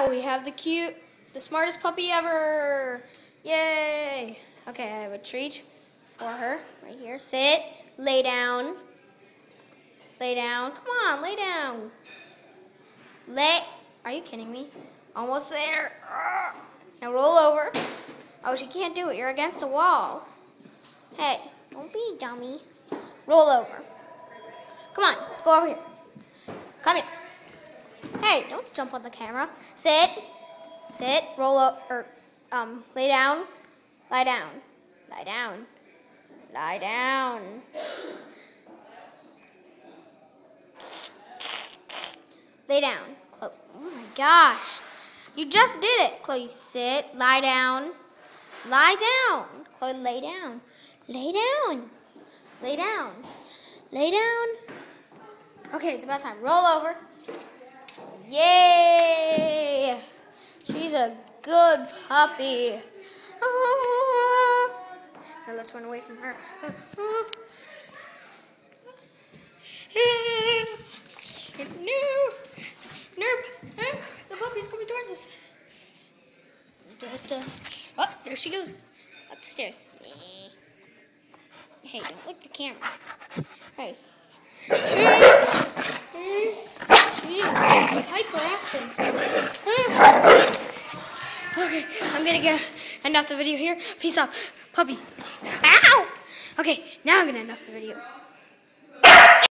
we have the smartest puppy ever. Yay. Okay, I have a treat for her right here. Sit, lay down. Lay down. Come on, lay down. Are you kidding me? Almost there. Now roll over. Oh, she can't do it. You're against a wall. Hey, don't be a dummy. Roll over. Come on, let's go over here. Come here. Hey, don't jump on the camera. Sit. Sit. Roll up. Lay down. Lie down. Lie down. Lie down. Lay down. Chloe. Oh my gosh. You just did it. Chloe, sit. Lie down. Lie down. Chloe, lay down. Lay down. Lay down. Lay down. Okay, it's about time. Roll over. Yay! She's a good puppy. Now let's run away from her. No, the puppy's coming towards us. Oh, there she goes. Up the stairs. Hey, don't lick the camera. Hey. She's hyperactive. Okay, I'm gonna end off the video here. Peace out, puppy. Ow! Okay, now I'm gonna end off the video.